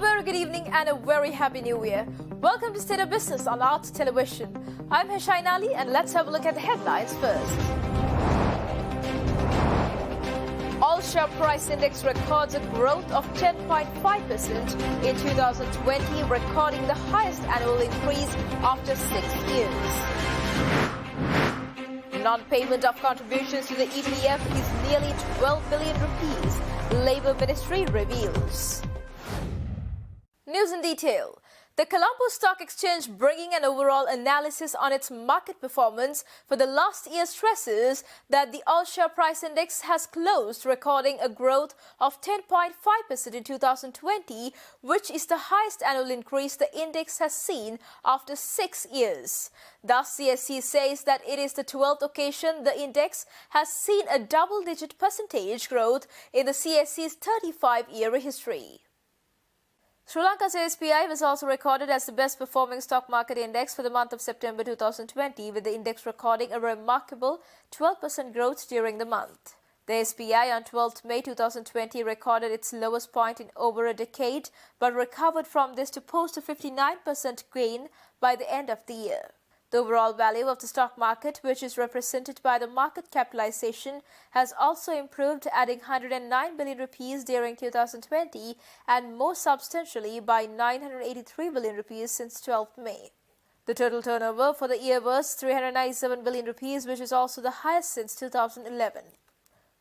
very good evening and a very happy new year. Welcome to State of Business on Arts Television. I'm Heshain Ali and let's have a look at the headlines first. All share price index records a growth of 10.5% in 2020, recording the highest annual increase after 6 years. Non-payment of contributions to the EPF is nearly 12 billion rupees, Labour Ministry reveals. News in detail. The Colombo Stock Exchange, bringing an overall analysis on its market performance for the last year, stresses that the all-share price index has closed, recording a growth of 10.5% in 2020, which is the highest annual increase the index has seen after 6 years. Thus, CSE says that it is the 12th occasion the index has seen a double-digit percentage growth in the CSE's 35-year history. Sri Lanka's ASPI was also recorded as the best performing stock market index for the month of September 2020, with the index recording a remarkable 12% growth during the month. The ASPI on 12th May 2020 recorded its lowest point in over a decade, but recovered from this to post a 59% gain by the end of the year. The overall value of the stock market, which is represented by the market capitalization, has also improved, adding 109 billion rupees during 2020 and more substantially by 983 billion rupees since 12th May. The total turnover for the year was 397 billion rupees, which is also the highest since 2011.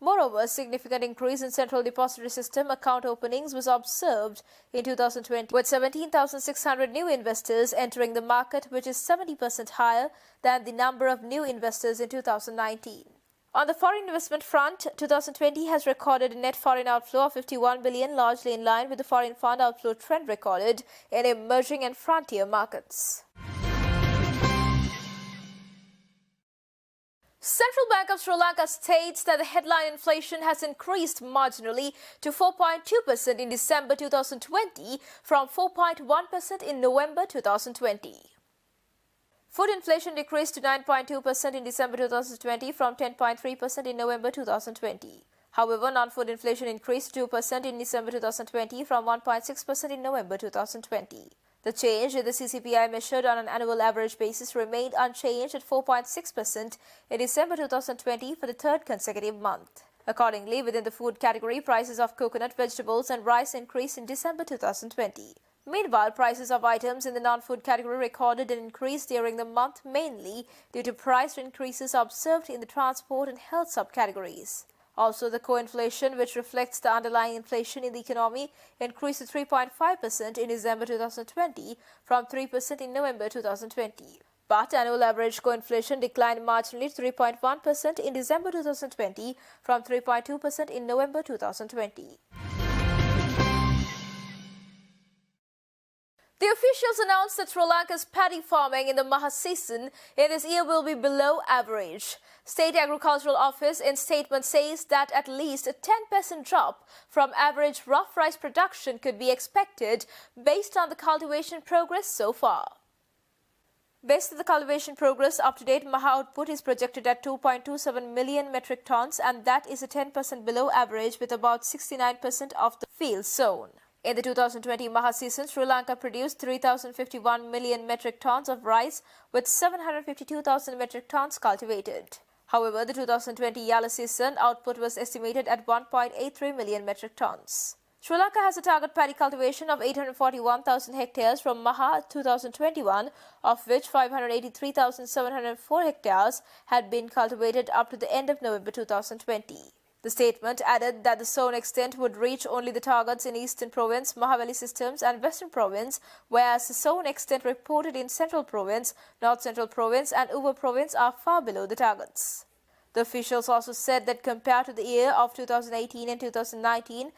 Moreover, a significant increase in Central Depository System account openings was observed in 2020, with 17,600 new investors entering the market, which is 70% higher than the number of new investors in 2019. On the foreign investment front, 2020 has recorded a net foreign outflow of 51 billion, largely in line with the foreign fund outflow trend recorded in emerging and frontier markets. Central Bank of Sri Lanka states that the headline inflation has increased marginally to 4.2% in December 2020 from 4.1% in November 2020. Food inflation decreased to 9.2% in December 2020 from 10.3% in November 2020. However, non-food inflation increased to 2% in December 2020 from 1.6% in November 2020. The change in the CCPI measured on an annual average basis remained unchanged at 4.6% in December 2020 for the third consecutive month. Accordingly, within the food category, prices of coconut, vegetables and rice increased in December 2020. Meanwhile, prices of items in the non-food category recorded an increase during the month, mainly due to price increases observed in the transport and health subcategories. Also, the core inflation, which reflects the underlying inflation in the economy, increased to 3.5% in December 2020 from 3% in November 2020. But annual average core inflation declined marginally to 3.1% in December 2020 from 3.2% in November 2020. The officials announced that Sri Lanka's paddy farming in the Maha season in this year will be below average. State Agricultural Office in statement says that at least a 10% drop from average rough rice production could be expected based on the cultivation progress so far. Based on the cultivation progress, up-to-date Maha output is projected at 2.27 million metric tons, and that is a 10% below average, with about 69% of the field sown. In the 2020 Maha season, Sri Lanka produced 3,051 million metric tons of rice, with 752,000 metric tons cultivated. However, the 2020 Yala season output was estimated at 1.83 million metric tons. Sri Lanka has a target paddy cultivation of 841,000 hectares from Maha 2021, of which 583,704 hectares had been cultivated up to the end of November 2020. The statement added that the sown extent would reach only the targets in Eastern Province, Mahaveli systems and Western Province, whereas the sown extent reported in Central Province, North Central Province and Uva Province are far below the targets. The officials also said that compared to the year of 2018 and 2019...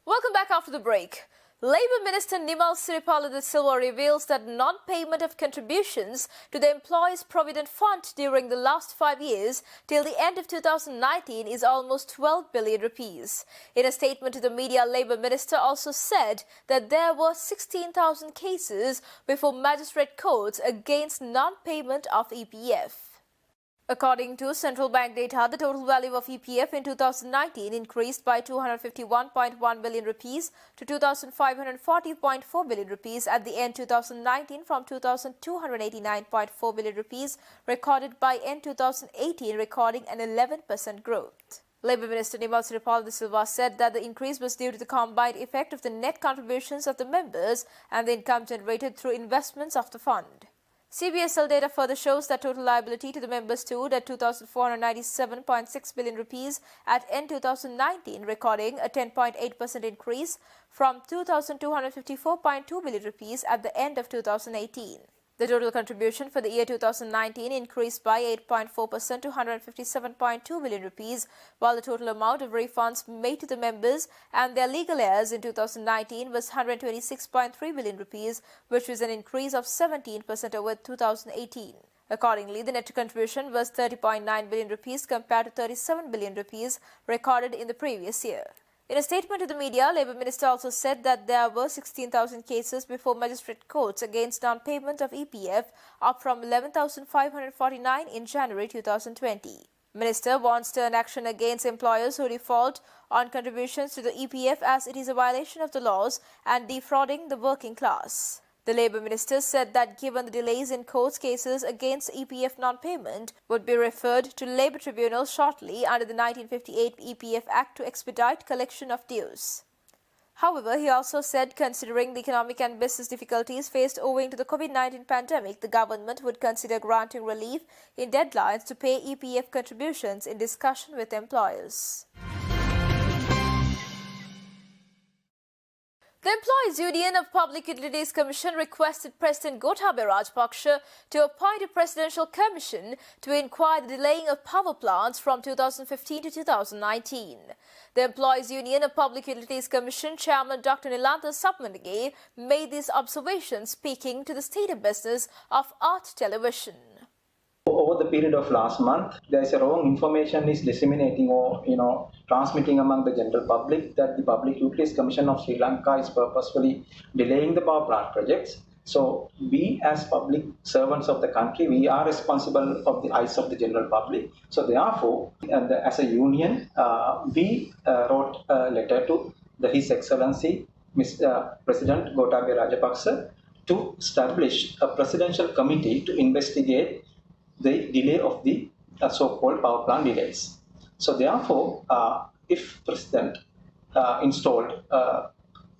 Welcome back after the break. Labour Minister Nimal Siripala de Silva reveals that non-payment of contributions to the Employees' Provident Fund during the last 5 years till the end of 2019 is almost 12 billion rupees. In a statement to the media, Labour Minister also said that there were 16,000 cases before magistrate courts against non-payment of EPF. According to central bank data, the total value of EPF in 2019 increased by 251.1 billion rupees to 2,540.4 billion rupees at the end 2019 from 2,289.4 billion rupees recorded by end 2018, recording an 11% growth. Labour Minister Nimal Siripal de Silva said that the increase was due to the combined effect of the net contributions of the members and the income generated through investments of the fund. CBSL data further shows that total liability to the members stood at 2,497.6 billion rupees at end 2019, recording a 10.8% increase from 2,254.2 billion rupees at the end of 2018. The total contribution for the year 2019 increased by 8.4% to 157.2 billion rupees, while the total amount of refunds made to the members and their legal heirs in 2019 was 126.3 billion rupees, which was an increase of 17% over 2018. Accordingly, the net contribution was 30.9 billion rupees compared to 37 billion rupees recorded in the previous year. In a statement to the media, Labour Minister also said that there were 16,000 cases before magistrate courts against non-payment of EPF, up from 11,549 in January 2020. Minister wants stern action against employers who default on contributions to the EPF, as it is a violation of the laws and defrauding the working class. The Labour Minister said that given the delays in court cases against EPF non-payment would be referred to Labour Tribunal shortly under the 1958 EPF Act to expedite collection of dues. However, he also said considering the economic and business difficulties faced owing to the COVID-19 pandemic, the government would consider granting relief in deadlines to pay EPF contributions in discussion with employers. The Employees Union of Public Utilities Commission requested President Gotabaya Rajapaksa to appoint a presidential commission to inquire the delaying of power plants from 2015 to 2019. The Employees Union of Public Utilities Commission Chairman Dr. Nilantha Sapmanage made these observations speaking to the State of Business of Art Television. Over the period of last month, there is a wrong information is disseminating or transmitting among the general public that the Public Utilities Commission of Sri Lanka is purposefully delaying the power plant projects. So we as public servants of the country, we are responsible of the eyes of the general public. So therefore, as a union, we wrote a letter to His Excellency Mr. President Gotabaya Rajapaksa to establish a presidential committee to investigate the delay of the so-called power plant delays. So therefore, if President installed a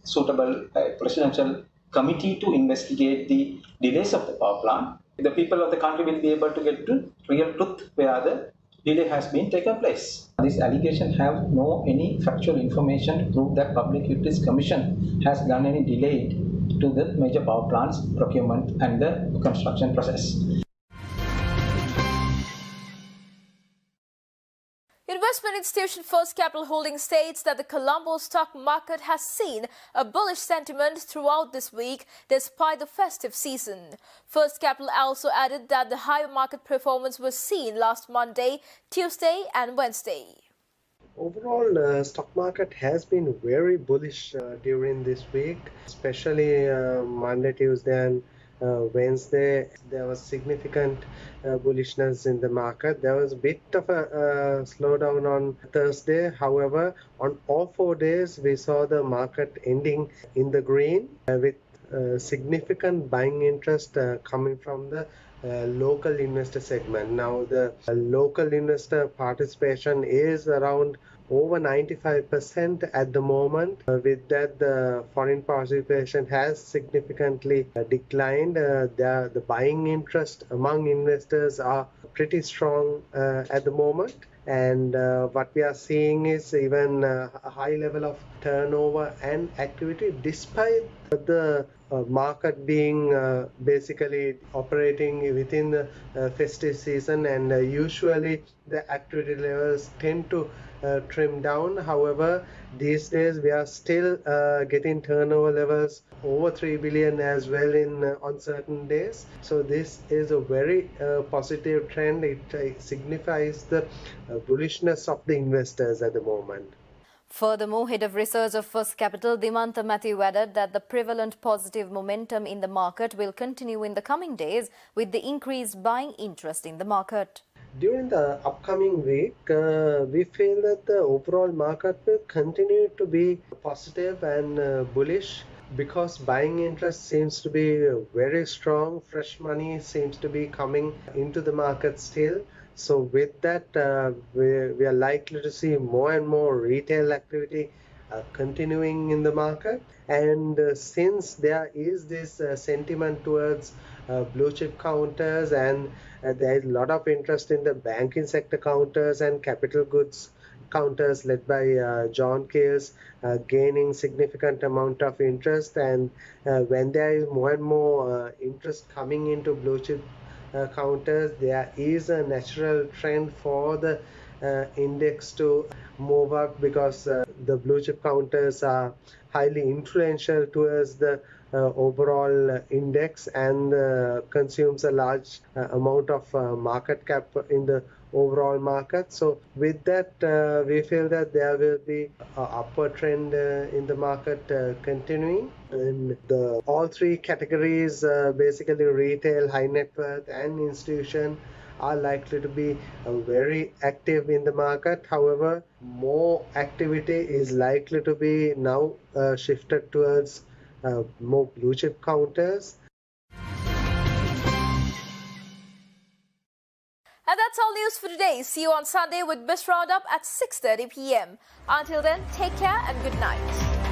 suitable presidential committee to investigate the delays of the power plant, the people of the country will be able to get to real truth where the delay has been taken place. This allegation have no any factual information to prove that Public Utilities Commission has done any delay to the major power plants procurement and the construction process. Investment institution First Capital Holdings states that the Colombo stock market has seen a bullish sentiment throughout this week despite the festive season. First Capital also added that the higher market performance was seen last Monday, Tuesday and Wednesday. Overall, stock market has been very bullish during this week, especially Monday, Tuesday and Wednesday. There was significant bullishness in the market. There was a bit of a slowdown on Thursday. However, on all 4 days, we saw the market ending in the green with significant buying interest coming from the local investor segment. Now, the local investor participation is around over 95% at the moment. With that, the foreign participation has significantly declined. The buying interest among investors are pretty strong at the moment. And what we are seeing is even a high level of turnover and activity despite the market being basically operating within the festive season, and usually the activity levels tend to trim down. However, these days we are still getting turnover levels over 3 billion as well on certain days. So this is a very positive trend. It signifies the bullishness of the investors at the moment. Furthermore, Head of Research of First Capital, Dimantha Matthew, added that the prevalent positive momentum in the market will continue in the coming days with the increased buying interest in the market. During the upcoming week, we feel that the overall market will continue to be positive and bullish because buying interest seems to be very strong. Fresh money seems to be coming into the market still. So, with that, we are likely to see more and more retail activity continuing in the market. And since there is this sentiment towards blue chip counters, and there is a lot of interest in the banking sector counters and capital goods counters led by John Case gaining significant amount of interest. And when there is more and more interest coming into blue chip counters, there is a natural trend for the index to move up because the blue chip counters are highly influential towards the overall index and consumes a large amount of market cap in the overall market. So with that, we feel that there will be an upward trend in the market continuing. And the all three categories, basically retail, high net worth, and institution, are likely to be very active in the market. However, more activity is likely to be now shifted towards more blue chip counters. And that's all news for today. See you on Sunday with Biz Roundup at 6:30 p.m. Until then, take care and good night.